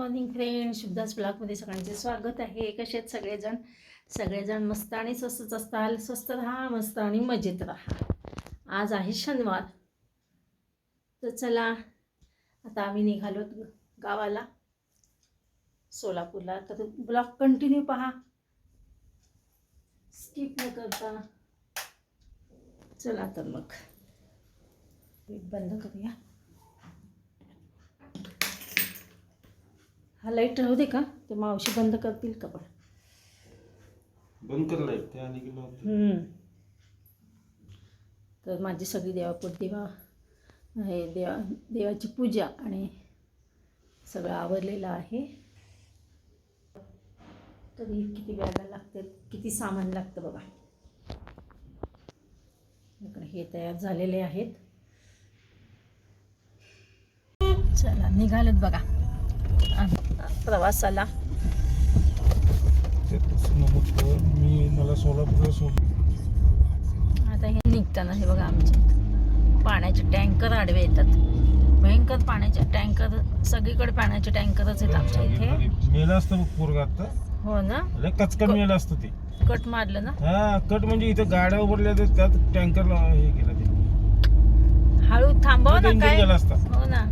Morning friend, शुद्धास ब्लॉगमध्ये सगळ्यांचे स्वागत आहे. कसे आहेत सगळेजण मस्त आणि स्वस्तच असताल. स्वस्त राहा, मस्त आणि मजेत राहा. आज आहे शनिवार, तर चला आता आम्ही निघालो गावाला, सोलापूरला. तर ब्लॉग कंटिन्यू पहा, स्किप न करता. चला तर मग बंद करूया. हा लाईट राहू दे का? ते मावशी बंद करतील का? पण बंद कर लाईट, ते आणि गेलं. तर माझी सगळी देवा हे देवाची पूजा आणि सगळं आवरलेलं आहे. तरी किती बॅगा लागतात, किती सामान लागतं बघा. इकडे हे तयार झालेले आहेत. चला निघालेत बघा प्रवासाला. मी मला सोलापूरला सोड. आता हे निघताना हे बघा आमचे पाण्याचे टँकर आडवे येतात. भयंकर पाण्याचे टँकर, सगळीकडे पाण्याचे टँकरच आहेत आमच्या इथे. मेलं असतं बघ पोरगा आता. हो ना, कचकट मेलं असतं ते. कट मारलं ना. हा, कट म्हणजे इथं गाड्या उभरल्या तर त्यात टँकरला हे केलं ते. हळू थांबव ना काय. गेला असता. हो ना,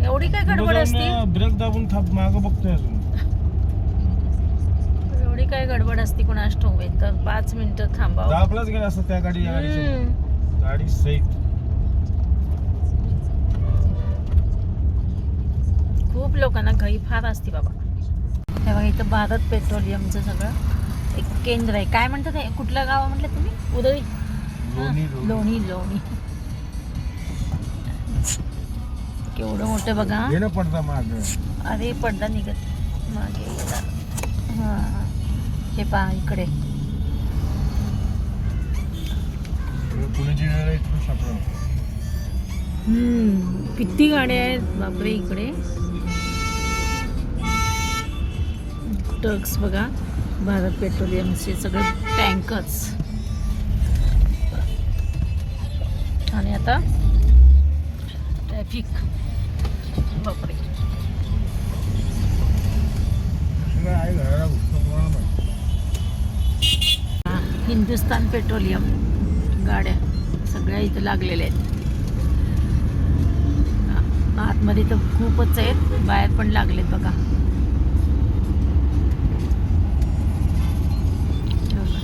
एवढी काय गडबड असते? ब्रेक दाबून मागं बघतोय अजून. एवढी काय गडबड असते कुणास ठाऊक. तर 5 मिनिटं थांबावं. दाबलाच गेला असतं त्या गाडी सहित. खूप लोकांना घाई फार असते बाबा. हे बघा इथं भारत पेट्रोलियमचं सगळं एक केंद्र आहे. काय म्हणतात हे? कुठलं गाव म्हटलं तुम्ही? उदळी. लोणी. केवढं मोठं बघा. पडदा माग. अरे पडदा निघत मागे. हां, हे पहा इकडे. किती गाड्या आहेत बापरे इकडे. ट्रक्स बघा, भारत पेट्रोलियमचे सगळे टँकर्स. आणि आता ट्रॅफिक बापरे. हिंदुस्तान पेट्रोलियम गाड्या सगळ्या इथं लागलेल्या आहेत. आतमध्ये तर खूपच आहेत, बाहेर पण लागलेत बघा.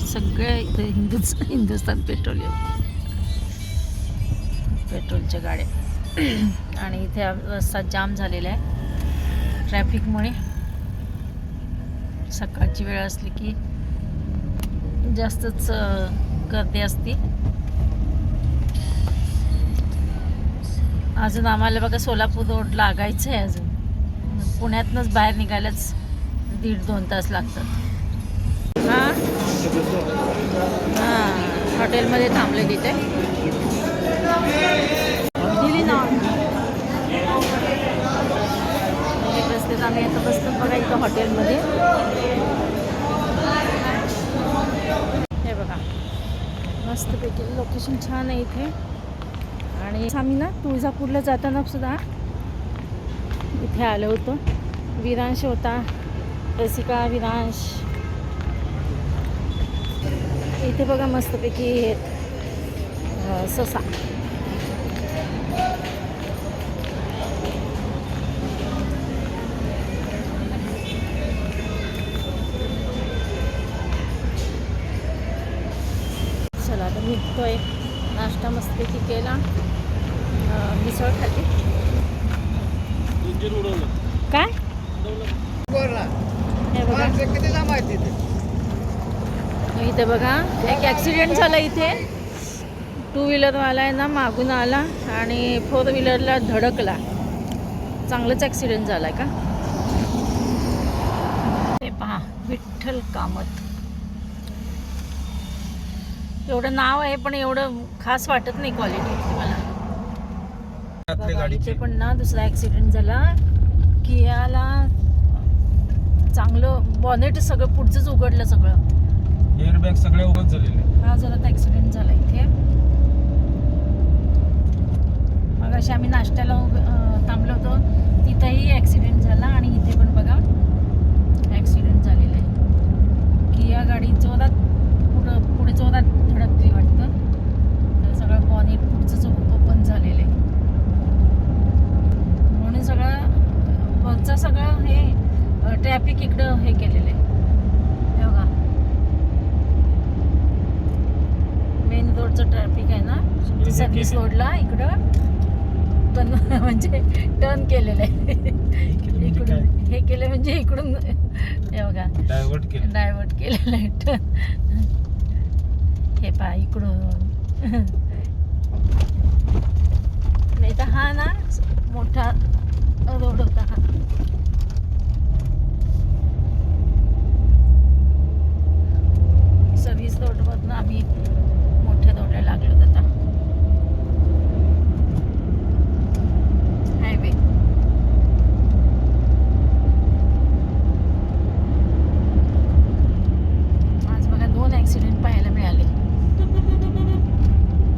सगळे इथं हिंदुस्तान पेट्रोलियम पेट्रोलच्या गाड्या. आणि इथे रस्ता जाम झालेला आहे ट्रॅफिकमुळे. सकाळची वेळ असली की जास्तच गर्दी असते. अजून आम्हाला बघा सोलापूर रोड लागायचं आहे. अजून पुण्यातनंच बाहेर निघायलाच 1.5-2 तास लागतात. हां, हॉटेलमध्ये थांबले तिथे. दिली ना रस्त्यात आम्ही आता बसतो बघा इथं हॉटेलमध्ये. हे बघा मस्तपैकी लोकेशन छान आहे इथे. आणि आम्ही ना तुळजापूरला जाताना सुद्धा इथे आलो होतो. विरांश होता, रसिका, विरांश. इथे बघा मस्तपैकी ससा. चला आता निघतोय. नाश्ता मस्तपैकी केला, मिसळ खाल्ली. काय हे बघा इथे बघा एक ॲक्सिडेंट झाला इथे. 2 व्हीलरवाला आहे ना मागून आला आणि 4 व्हीलरला धडकला. चांगलाच ॲक्सिडेंट झाला आहे का. हे पहा विठ्ठल कामत. एवढं नाव आहे पण एवढं खास वाटत नाही क्वालिटी मला. गाडीचे पण ना दुसरा ॲक्सिडेंट झाला. कियाला चांगलं बॉनेट सगळं पुढचंच उघडलं सगळं. एअरबॅग सगळे उभं झालेले. हा जरा ॲक्सिडेंट झाला इथे. मग अशी आम्ही नाश्त्याला थांबलो होतो तिथंही ॲक्सिडेंट झाला. रोडचं सगळं हे ट्रॅफिक इकडं हे केलेलं आहे. हे बघा मेन रोडचं ट्रॅफिक आहे ना सर्व्हिस रोडला इकडं पण म्हणजे टर्न केलेलं आहे इकडून. हे केलं म्हणजे इकडून हे बघा डायव्हर्ट केलेलं आहे टर्न. हे पहा इकडून नाही तर हा ना मोठा रोड होता हा. सर्व्हिस रोडवरनं आम्ही मोठ्या रोडला लागलो आता. हायवे आज बघा 2 ॲक्सिडेंट पाहायला मिळाले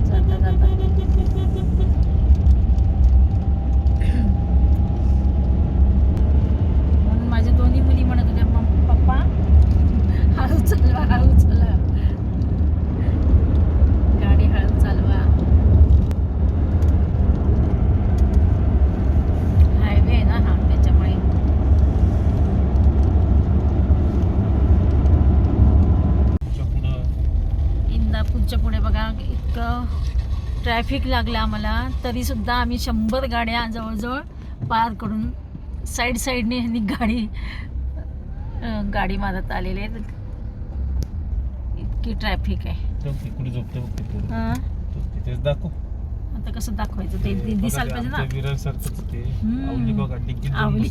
जाता जाता. म्हणून माझ्या दोन्ही मुली म्हणत होत्या पप्पा हळू चालवा हळू चालवा गाडी हळू चालवा. हायवे आहे ना हा त्याच्यामुळे. इंदापूरच्या पुढे बघा इतकं ट्रॅफिक लागलं आम्हाला तरी सुद्धा आम्ही 100 गाड्या जवळजवळ पार करून साईडने ह्यांनी गाडी मारत आलेले आहेत. इतकी ट्रॅफिक आहे. हां आता कसं दाखवायचं ते दिसायला पाहिजे ना. आवली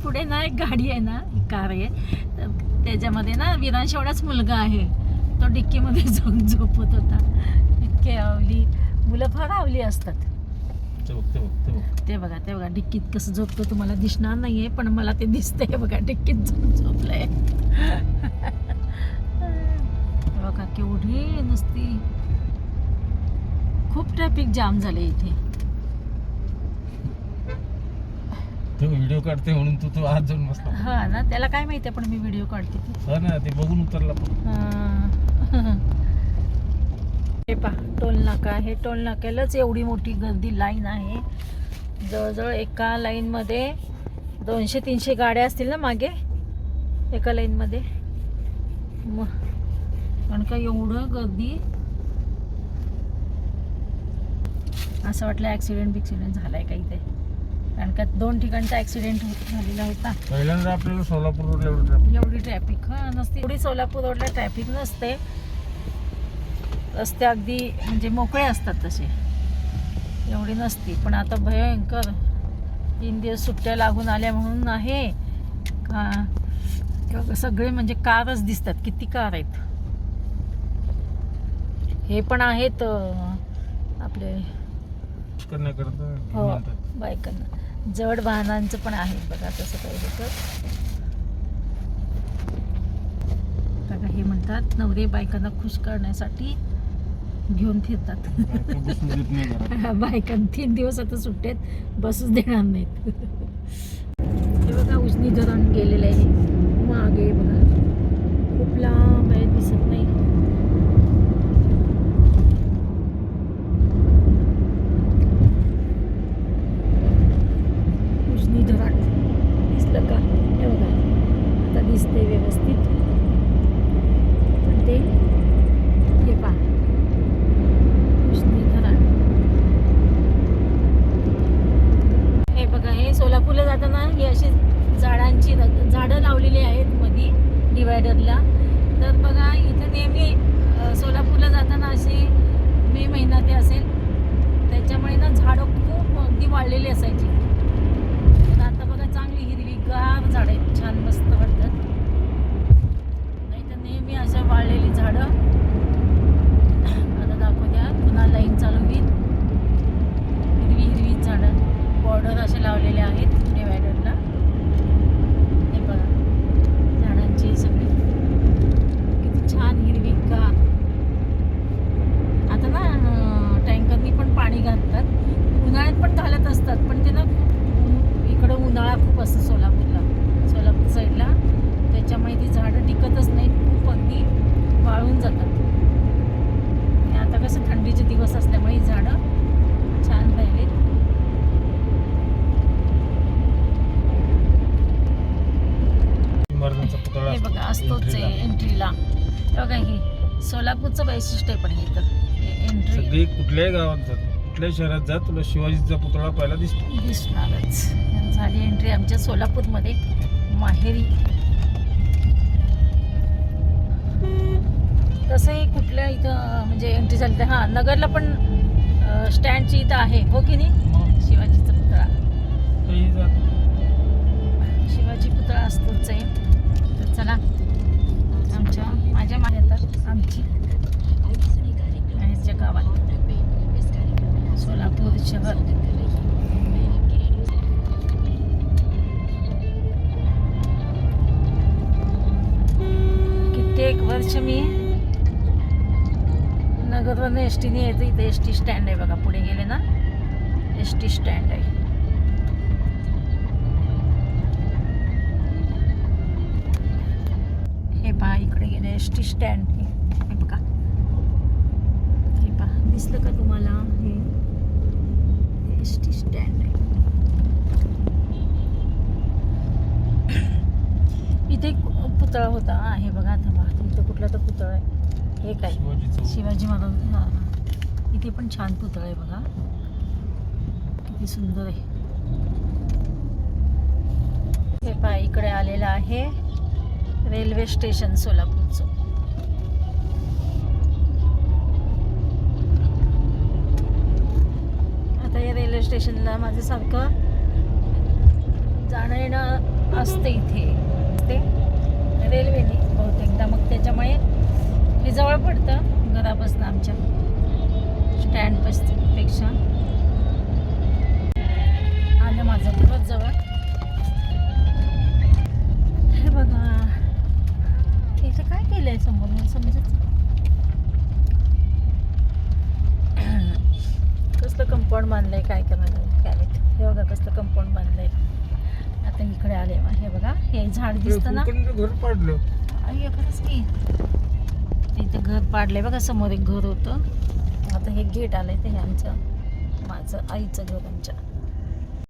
पुढे ना एक गाडी आहे ना कार आहे तर त्याच्यामध्ये ना विरांश एवढाच मुलगा आहे तो डिक्कीमध्ये जाऊन झोपत होता. इतके आवली मुलं फार आवली असतात. ते बघा डिक्कीत कसं झोपतो तुम्हाला दिसणार नाहीये पण मला ते दिसतंय बघा डिक्कीत झोपलंय. बघा केवढी नुसती खूप ट्रॅफिक जाम झाले इथे. तू व्हिडिओ काढते म्हणून तू आज जाऊन बसला. हा ना त्याला काय माहिती पण मी व्हिडिओ काढते हा ना ते बघून उतरला पण. हे पहा टोल नाका. हे टोल नाक्यालाच एवढी मोठी गर्दी लाईन आहे. जवळजवळ एका लाईनमध्ये 200-300 गाड्या असतील ना मागे एका लाईनमध्ये. मग कारण का एवढं गर्दी असं वाटलं ॲक्सिडेंट झालाय का इथे. कारण का 2 ठिकाणचा ॲक्सिडेंट झालेला होता. पहिल्यांदा आपल्याला सोलापूर रोडला एवढी ट्रॅफिक नसते. एवढी सोलापूर रोडला ट्रॅफिक नसते. रस्ते अगदी म्हणजे मोकळे असतात तसे एवढी नसती. पण आता भयंकर 3 दिवस सुट्ट्या लागून आल्या म्हणून आहे का सगळे म्हणजे कारच दिसतात. किती कार आहेत. हे पण आहेत आपले हो बायकांना जड वाहनांचं पण आहे बघा तसं काही बघा. हे म्हणतात नवरे बायकांना खुश करण्यासाठी घेऊन फिरतात. बायकांना 3 दिवस आता सुट्ट्यात बसच देणार नाहीत. हे बघा उजनी धरण गेलेलं आहे मागे बघा खूप लांब आहे दिसत नाही. उजनी धरण दिसलं का हे बघा आता दिसतंय व्यवस्थित. ते हे पहा उजनी धरण. हे बघा हे सोलापूरला जाताना ही अशी झाडं लावलेली आहेत मध्ये डिवायडरला. तर बघा इथे नेहमी सोलापूरला जाताना असे मे महिना ते असेल त्याच्यामुळे ना झाडं खूप अगदी वाढलेली असायची. तर आता बघा चांगली हिरवीगार झाडं आहेत छान मस्त वाटतात. नाही तर नेहमी अशा वाढलेली झाडं. आता दाखवत्या पुन्हा लाईन चालू होईल. हिरवी झाडं बॉर्डर असे लावलेले आहेत डिवायडरला. हे बघा झाडांची सगळी किती छान हिरवीगार. आता ना टँकरनी पण पाणी घालतात. उन्हाळ्यात पण घालत असतात पण ते ना इकडं उन्हाळा खूप असतो सोलापूर साईडला त्याच्यामुळे ती झाडं टिकतच नाहीत. खूप अगदी वाळून जातात. आता कसं थंडीचे दिवस असल्यामुळे ही झाडं छान राहिलेत. एंट्रीला. बघा हे सोलापूरचं वैशिष्ट्य आहे पण इथं एंट्री सगळी कुठल्याही गावात जात कुठल्याही शहरात जात तुला शिवाजीचा पुतळा पहिला दिसतो. दिसणारच. झाली एंट्री आमच्या सोलापूरमध्ये माहेरी. तसंही कुठल्या इथं म्हणजे एंट्री झाली तर हां नगरला पण स्टँडची इथं आहे हो की नाही शिवाजीचा पुतळा. तेही जात. शिवाजी पुतळा असतोच आहे. तर चला माझ्या माहेरात आमची माहेरच्या गावात सोलापूर शहर. कित्येक वर्ष मी नगरवरून एस टीने यायचं. इथे एस टी स्टँड आहे बघा पुढे गेले ना एस टी स्टँड आहे. हे पहा इकडे गेले एस टी स्टँड. हे बघा हे पहा दिसलं का तुम्हाला हे एस टी स्टँड आहे. इथे एक पुतळा होता हे बघा. आता बघा इथं कुठला तर पुतळा आहे. हे काय शिवाजी महाराज. हां इथे पण छान पुतळा आहे बघा किती सुंदर आहे. हे पहा इकडे आलेलं आहे रेल्वे स्टेशन सोलापूरचं. आता या रेल्वे स्टेशनला माझं सारखं जाणं येणं असते इथे ते रेल्वेने बहुतेकदा. मग त्याच्यामुळे हे जवळ पडतं घरापासून आमच्या स्टँडपेक्षा. आलं माझं खूपच जवळ. हे बघा इथे काय केलंय समोर मला समजत. कसलं कंपाऊंड बांधलंय काय करायला काय. हे बघा कसलं कंपाऊंड बांधलंय. आता इकडे आले हे बघा हे झाड दिसतं ना. घर पाडलं. आई खरंच की इथे घर पाडलंय बघा. समोर एक घर होतं. आता हे गेट आलंय ते हे आमचं माझं आईचं घर आमच्या.